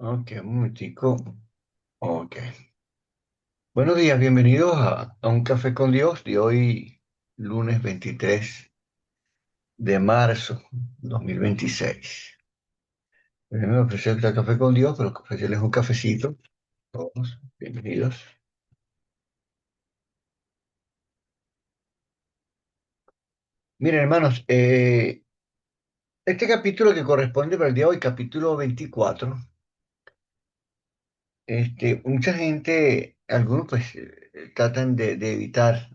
Ok, un momentico. Ok. Buenos días, bienvenidos a Un Café con Dios de hoy, lunes 23 de marzo 2026. Me ofrecer el café con Dios, pero ofrecerles un cafecito. Todos, bienvenidos. Miren, hermanos, este capítulo que corresponde para el día de hoy, capítulo 24, mucha gente, algunos pues tratan de evitar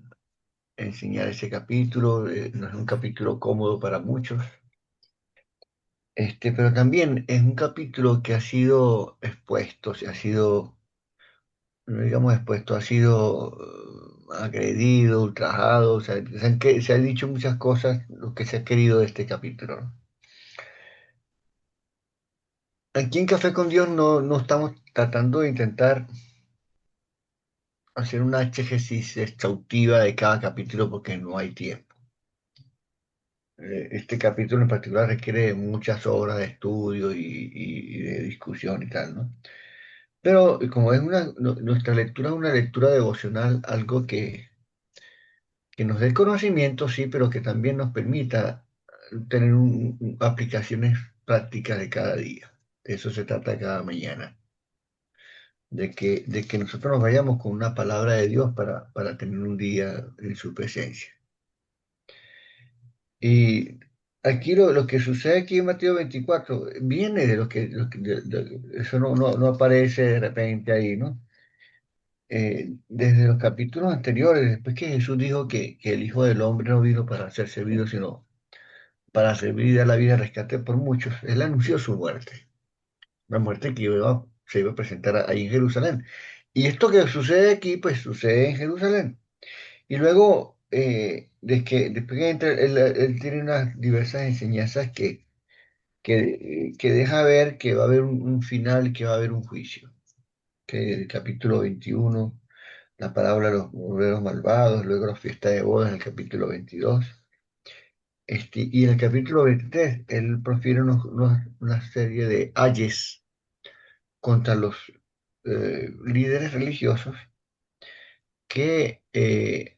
enseñar ese capítulo, no es un capítulo cómodo para muchos. Pero también es un capítulo que ha sido expuesto, se ha sido, no digamos expuesto, ha sido agredido, ultrajado, o sea, se han dicho muchas cosas lo que se ha querido de este capítulo, ¿no? Aquí en Café con Dios no estamos tratando de intentar hacer una exégesis exhaustiva de cada capítulo porque no hay tiempo. Este capítulo en particular requiere muchas horas de estudio y de discusión y tal, ¿no? Pero como es nuestra lectura es una lectura devocional, algo que nos dé conocimiento, sí, pero que también nos permita tener aplicaciones prácticas de cada día. De eso se trata cada mañana, de que nosotros nos vayamos con una palabra de Dios para tener un día en su presencia. Y aquí lo que sucede aquí en Mateo 24 viene de eso no aparece de repente ahí, ¿no? Desde los capítulos anteriores, después que Jesús dijo que el Hijo del Hombre no vino para ser servido, sino para servir y dar la vida de rescate por muchos, él anunció su muerte, la muerte que se iba a presentar ahí en Jerusalén. Y esto que sucede aquí, pues sucede en Jerusalén. Y luego, después que entra, él tiene unas diversas enseñanzas que deja ver que va a haber un final, que va a haber un juicio. Que el capítulo 21 la parábola de los obreros malvados, luego la fiesta de bodas en el capítulo 22. Y en el capítulo 23, él profiere una serie de ayes contra los líderes religiosos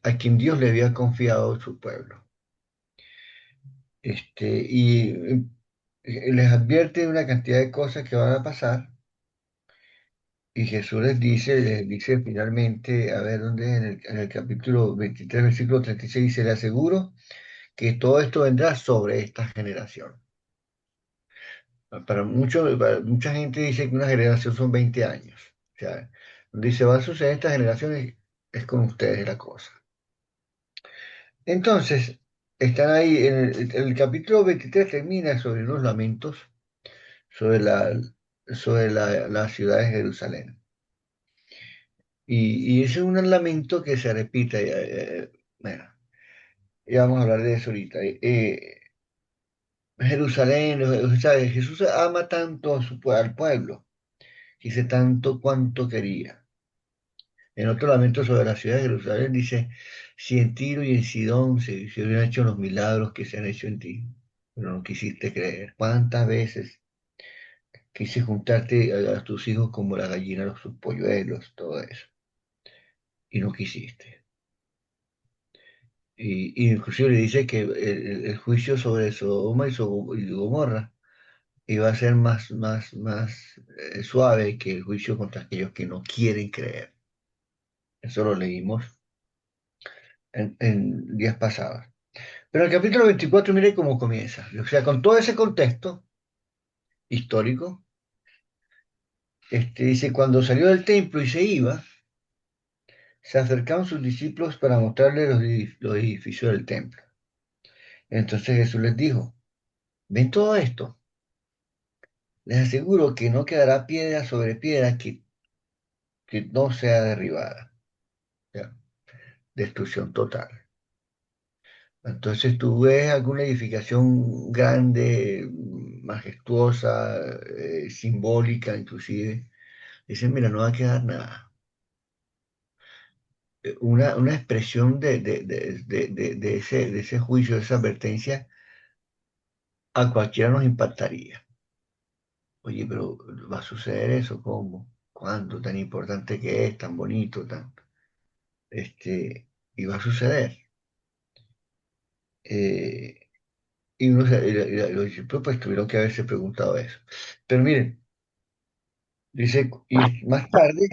a quien Dios le había confiado su pueblo. Y les advierte de una cantidad de cosas que van a pasar. Y Jesús les dice finalmente, a ver, ¿dónde? En el capítulo 23, versículo 36, dice, le aseguro que todo esto vendrá sobre esta generación. Para mucha gente dice que una generación son 20 años. O sea, dice, va a suceder esta generación es con ustedes la cosa. Entonces, están ahí, el capítulo 23 termina sobre unos lamentos sobre la ciudad de Jerusalén. Y ese es un lamento que se repite. Bueno, ya vamos a hablar de eso ahorita. Jerusalén, o sea, Jesús ama tanto al pueblo, dice tanto cuanto quería. En otro lamento sobre la ciudad de Jerusalén dice, si en Tiro y en Sidón se hubieran hecho los milagros que se han hecho en ti, pero no quisiste creer. ¿Cuántas veces quise juntarte a tus hijos como la gallina a sus polluelos, todo eso? Y no quisiste. Y inclusive le dice que el juicio sobre Sodoma y Gomorra iba a ser más suave que el juicio contra aquellos que no quieren creer. Eso lo leímos en días pasados. Pero el capítulo 24, mire cómo comienza. O sea, con todo ese contexto histórico, dice, cuando salió del templo y se iba, se acercaron sus discípulos para mostrarle los edificios del templo. Entonces Jesús les dijo, ¿ven todo esto? Les aseguro que no quedará piedra sobre piedra que no sea derribada. O sea, destrucción total. Entonces tú ves alguna edificación grande, majestuosa, simbólica inclusive, dicen, mira, no va a quedar nada. Una expresión de ese juicio, de esa advertencia, a cualquiera nos impactaría. Oye, pero ¿va a suceder eso? ¿Cómo? ¿Cuándo? Tan importante que es, tan bonito, tan, y va a suceder. Eh, y uno los discípulos pues tuvieron que haberse preguntado eso. Pero miren, dice, y más tarde,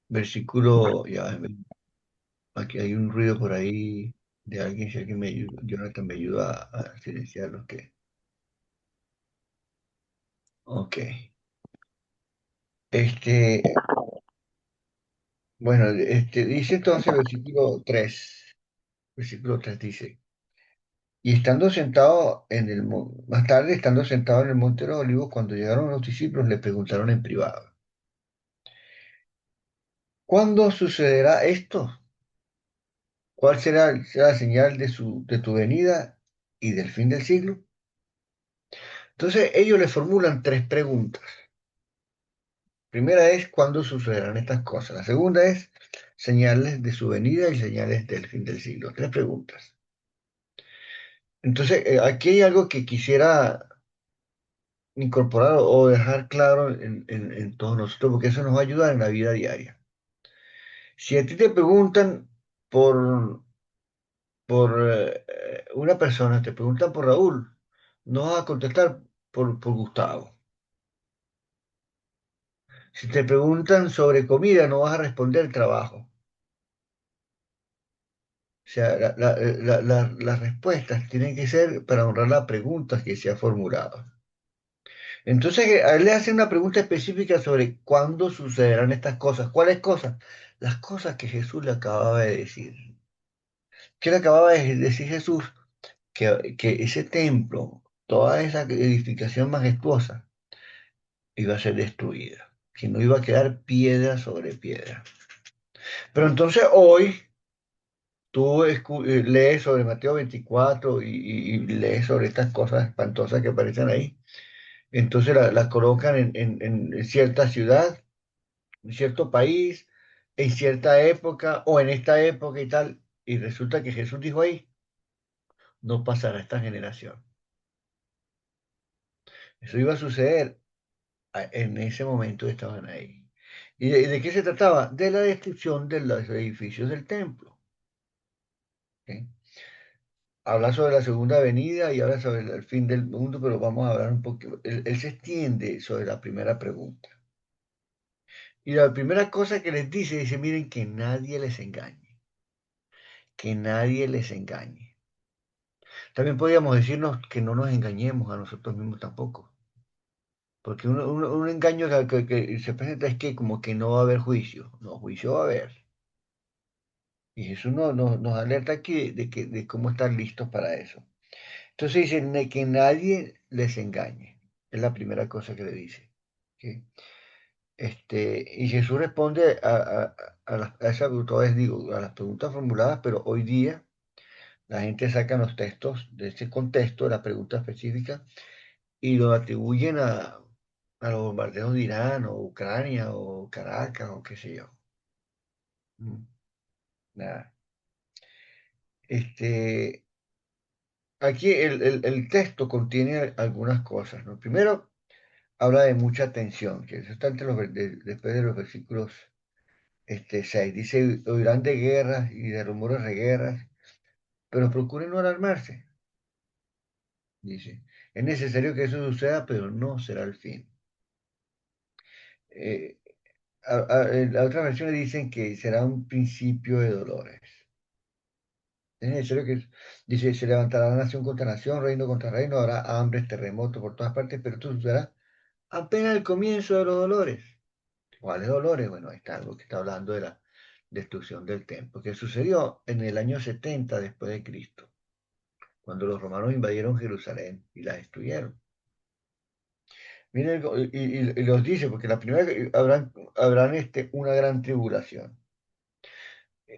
versículo, ya, aquí hay un ruido por ahí de alguien, si alguien me ayuda, Jonathan me ayuda a silenciar lo que. Ok. Este, bueno, dice entonces versículo 3 dice, y estando sentado más tarde, estando sentado en el monte de los olivos, cuando llegaron los discípulos, le preguntaron en privado, ¿cuándo sucederá esto? ¿Cuál será la señal de tu venida y del fin del siglo? Entonces ellos le formulan tres preguntas. Primera es, ¿cuándo sucederán estas cosas? La segunda es, señales de su venida y señales del fin del siglo. Tres preguntas. Entonces, aquí hay algo que quisiera incorporar o dejar claro en todos nosotros, porque eso nos va a ayudar en la vida diaria. Si a ti te preguntan por, por una persona, te preguntan por Raúl, no vas a contestar por Gustavo. Si te preguntan sobre comida, no vas a responder trabajo. O sea, las respuestas tienen que ser para honrar las preguntas que se ha formulado. Entonces, a él le hacen una pregunta específica sobre cuándo sucederán estas cosas. ¿Cuáles cosas? Las cosas que Jesús le acababa de decir. ¿Qué le acababa de decir Jesús? Que ese templo, toda esa edificación majestuosa, iba a ser destruida. Que no iba a quedar piedra sobre piedra. Pero entonces hoy tú lees sobre Mateo 24 y lees sobre estas cosas espantosas que aparecen ahí. Entonces las colocan en cierta ciudad, en cierto país, en cierta época o en esta época y tal. Y resulta que Jesús dijo ahí, no pasará esta generación. Eso iba a suceder en ese momento estaban ahí. ¿Y de qué se trataba? De la destrucción de los edificios del templo. ¿Ok? Habla sobre la segunda venida y habla sobre el fin del mundo, pero vamos a hablar un poco. Él se extiende sobre la primera pregunta. Y la primera cosa que les dice, miren, que nadie les engañe, que nadie les engañe. También podríamos decirnos que no nos engañemos a nosotros mismos tampoco, porque un engaño que se presenta es que como que no va a haber juicio, no, juicio va a haber. Y Jesús nos alerta aquí de cómo estar listos para eso. Entonces dice que nadie les engañe, es la primera cosa que le dice. ¿Sí? Y Jesús responde a esas, todavía digo, a las preguntas formuladas, pero hoy día la gente saca los textos de ese contexto, de la pregunta específica, y lo atribuyen a los bombardeos de Irán o Ucrania o Caracas o qué sé yo. Mm, nada. Este, aquí el texto contiene algunas cosas, ¿no? Primero, habla de mucha tensión, que eso está después de los versículos 6. Dice, oirán de guerras y de rumores de guerras, pero procuren no alarmarse. Dice, es necesario que eso suceda, pero no será el fin. Eh, en la otra versión dicen que será un principio de dolores. Es necesario que, dice, se levantará nación contra nación, reino contra reino, habrá hambre, terremotos por todas partes, pero esto sucederá apenas el comienzo de los dolores. ¿Cuáles dolores? Bueno, ahí está algo que está hablando de la destrucción del templo, que sucedió en el año 70 después de Cristo, cuando los romanos invadieron Jerusalén y la destruyeron. Miren, y los dice, porque la primera habrán una gran tribulación.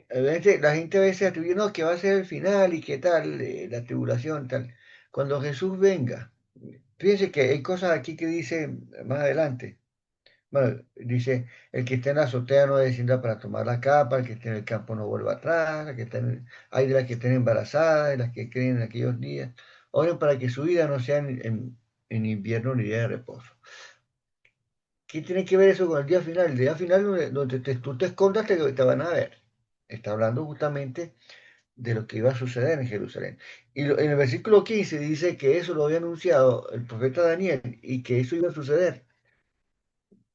La gente a veces atribuye, no, que va a ser el final y qué tal, la tribulación, tal. Cuando Jesús venga, fíjense que hay cosas aquí que dice más adelante. Bueno, dice, el que esté en la azotea no descienda para tomar la capa, el que esté en el campo no vuelva atrás, hay de las que estén embarazadas, de las que creen en aquellos días. Oren para que su vida no sea en invierno ni día de reposo. ¿Qué tiene que ver eso con el día final? El día final donde tú te escondas te van a ver. Está hablando justamente de lo que iba a suceder en Jerusalén. Y en el versículo 15 dice que eso lo había anunciado el profeta Daniel y que eso iba a suceder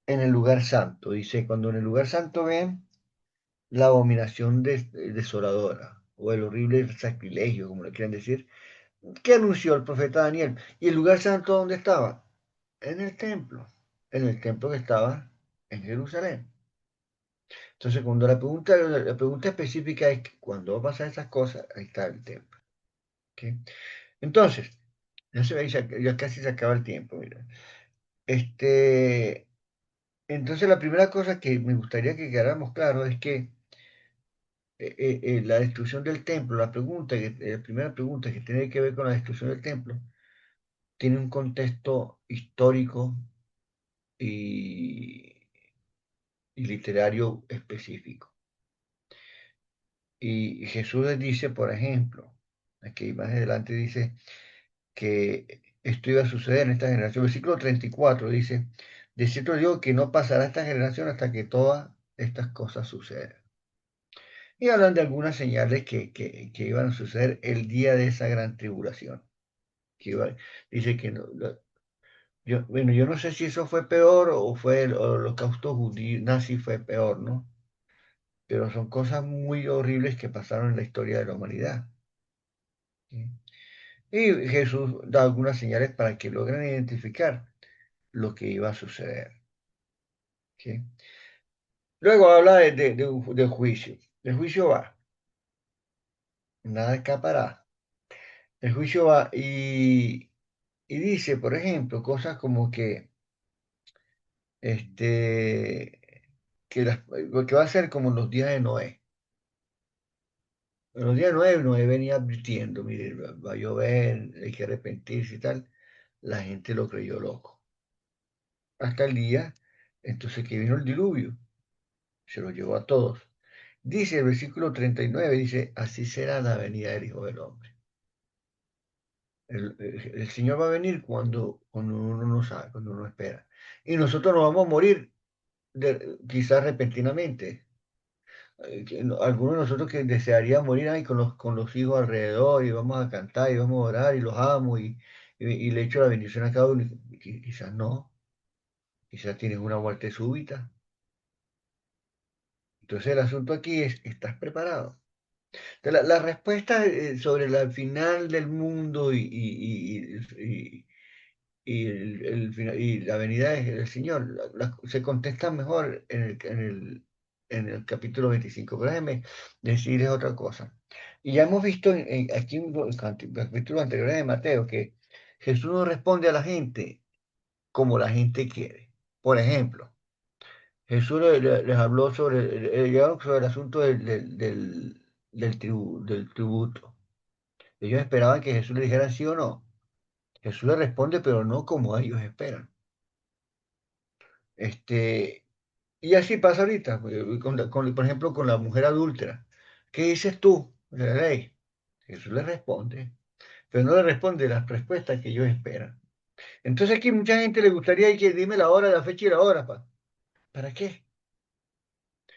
en el lugar santo. Dice, cuando en el lugar santo ven la abominación desoladora o el horrible sacrilegio, como le quieran decir, ¿qué anunció el profeta Daniel? ¿Y el lugar santo dónde estaba? En el templo que estaba en Jerusalén. Entonces, cuando la pregunta específica es que cuando va a pasar esas cosas, ahí está el templo. ¿Ok? Entonces, ya se ve, ya casi se acaba el tiempo, mira. Este, entonces, la primera cosa que me gustaría que quedáramos claro es que la destrucción del templo, la primera pregunta que tiene que ver con la destrucción del templo, tiene un contexto histórico y, y literario específico. Y Jesús les dice, por ejemplo, aquí más adelante dice que esto iba a suceder en esta generación. Versículo 34 dice, de cierto digo que no pasará esta generación hasta que todas estas cosas sucedan. Y hablan de algunas señales que iban a suceder el día de esa gran tribulación. Dice que no, bueno, yo no sé si eso fue peor o fue el holocausto judío, nazi fue peor, ¿no? Pero son cosas muy horribles que pasaron en la historia de la humanidad. ¿Sí? Y Jesús da algunas señales para que logren identificar lo que iba a suceder. ¿Sí? Luego habla de juicio. El juicio va, nada escapará. El juicio va y dice, por ejemplo, cosas como que, este, lo que va a ser como en los días de Noé. En los días de Noé, Noé venía advirtiendo, mire, va a llover, hay que arrepentirse y tal. La gente lo creyó loco. Hasta el día, entonces que vino el diluvio, se lo llevó a todos. Dice el versículo 39, dice, así será la venida del Hijo del Hombre. El Señor va a venir cuando uno no sabe, cuando uno espera. Y nosotros nos vamos a morir quizás repentinamente. Algunos de nosotros que desearían morir ahí con los hijos alrededor y vamos a cantar y vamos a orar y los amo y le echo la bendición a cada uno. Quizás no, quizás tienes una muerte súbita. Entonces el asunto aquí es, ¿estás preparado? La respuesta sobre la final del mundo y la venida del Señor se contesta mejor en el capítulo 25. Pero déjeme decirles otra cosa. Y ya hemos visto aquí en los capítulos anteriores de Mateo que Jesús no responde a la gente como la gente quiere. Por ejemplo, Jesús les habló sobre el asunto del tributo. Ellos esperaban que Jesús les dijera sí o no. Jesús les responde, pero no como ellos esperan. Este, y así pasa ahorita, por ejemplo, con la mujer adúltera. ¿Qué dices tú de la ley? Jesús le responde, pero no le responde las respuestas que ellos esperan. Entonces aquí mucha gente le gustaría que dime la hora, la fecha y la hora, pa. ¿Para qué?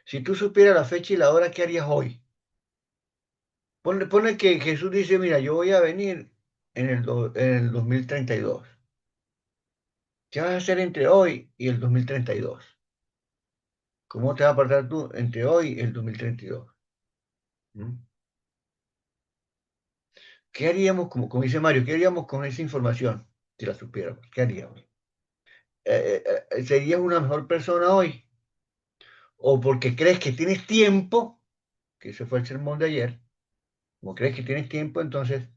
Si tú supieras la fecha y la hora, ¿qué harías hoy? Ponle que Jesús dice, mira, yo voy a venir en el 2032. ¿Qué vas a hacer entre hoy y el 2032? ¿Cómo te vas a apartar tú entre hoy y el 2032? ¿Mm? ¿Qué haríamos, como dice Mario, qué haríamos con esa información si la supiéramos? ¿Qué haríamos? ¿Serías una mejor persona hoy? ¿O porque crees que tienes tiempo? Que ese fue el sermón de ayer. Como crees que tienes tiempo, entonces,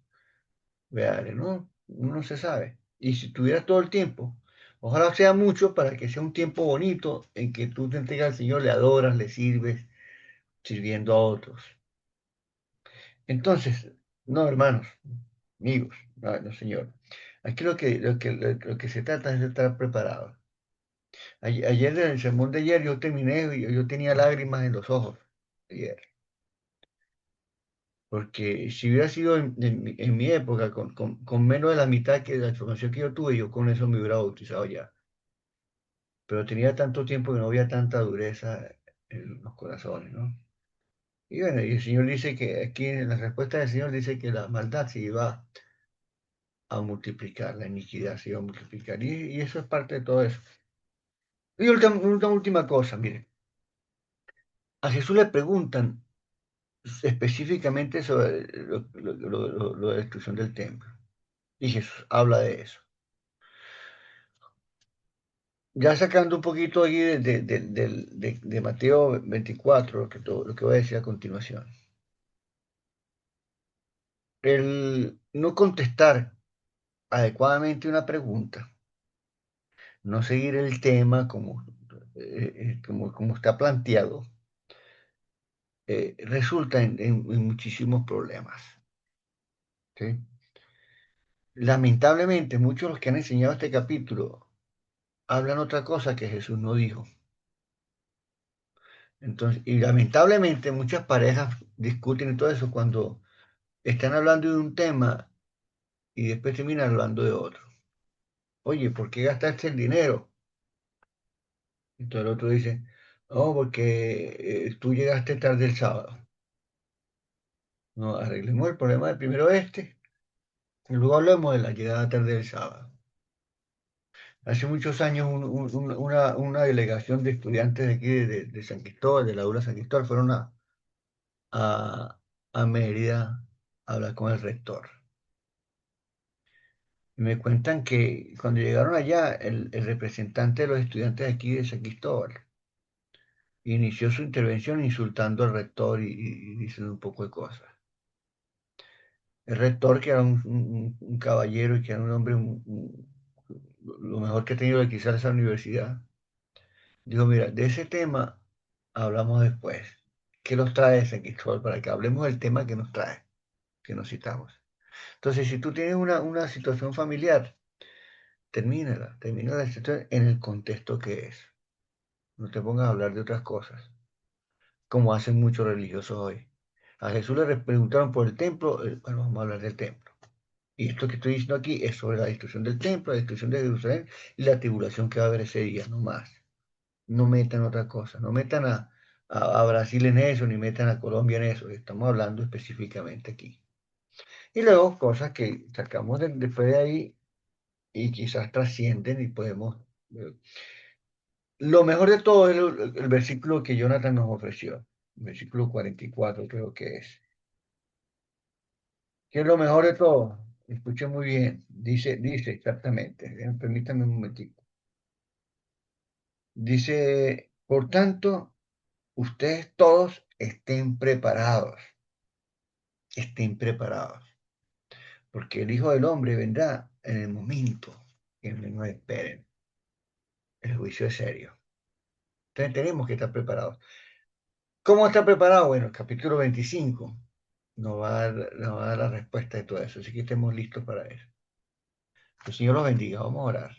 véale, ¿no? Uno no se sabe. Y si tuvieras todo el tiempo, ojalá sea mucho para que sea un tiempo bonito en que tú te entregas al Señor, le adoras, le sirves, sirviendo a otros. Entonces, no, hermanos, amigos, no, no, Señor. Aquí lo que se trata es de estar preparado. Ayer en el sermón de ayer yo terminé, y yo tenía lágrimas en los ojos. Ayer. Porque si hubiera sido en mi época, con menos de la mitad que la información que yo tuve, yo con eso me hubiera bautizado ya. pero tenía tanto tiempo que no había tanta dureza en los corazones, ¿no? Y bueno, y el Señor dice que aquí en la respuesta del Señor dice que la maldad se iba a multiplicar, la iniquidad se iba a multiplicar, y eso es parte de todo eso. Y última cosa, mire, a Jesús le preguntan específicamente sobre la destrucción del templo, y Jesús habla de eso. Ya sacando un poquito aquí de Mateo 24, lo que voy a decir a continuación. El no contestar adecuadamente una pregunta, no seguir el tema como está planteado, resulta en muchísimos problemas. ¿Sí? Lamentablemente, muchos de los que han enseñado este capítulo hablan otra cosa que Jesús no dijo. Entonces, y lamentablemente muchas parejas discuten y todo eso cuando están hablando de un tema y después terminan hablando de otro. Oye, ¿por qué gastaste el dinero? Entonces el otro dice, oh, porque tú llegaste tarde el sábado. No, arreglemos el problema de primero este, y luego hablemos de la llegada tarde del sábado. Hace muchos años una delegación de estudiantes de aquí de San Cristóbal, de la ULA San Cristóbal, fueron a, a Mérida a hablar con el rector. Y me cuentan que cuando llegaron allá, el representante de los estudiantes de aquí de San Cristóbal inició su intervención insultando al rector y diciendo un poco de cosas. El rector, que era un caballero y que era un hombre, lo mejor que ha tenido quizás esa universidad, dijo, mira, de ese tema hablamos después. ¿Qué nos trae San Cristóbal para que hablemos del tema que nos trae, que nos citamos? Entonces, si tú tienes una situación familiar, termina la situación en el contexto que es. No te pongas a hablar de otras cosas, como hacen muchos religiosos hoy. A Jesús le preguntaron por el templo, bueno, vamos a hablar del templo. Y esto que estoy diciendo aquí es sobre la destrucción del templo, la destrucción de Jerusalén y la tribulación que va a haber ese día, no más. No metan otra cosa, no metan a Brasil en eso, ni metan a Colombia en eso, estamos hablando específicamente aquí. Y luego cosas que sacamos después de ahí y quizás trascienden y podemos... Lo mejor de todo es el versículo que Jonathan nos ofreció, el versículo 44 creo que es. ¿Qué es lo mejor de todo? Escuchen muy bien, dice exactamente, permítanme un momentito. Dice, por tanto, ustedes todos estén preparados, porque el Hijo del Hombre vendrá en el momento que no esperen. El juicio es serio. Entonces tenemos que estar preparados. ¿Cómo está preparado? Bueno, el capítulo 25 nos va a dar la respuesta de todo eso, así que estemos listos para eso. Que el Señor los bendiga, vamos a orar.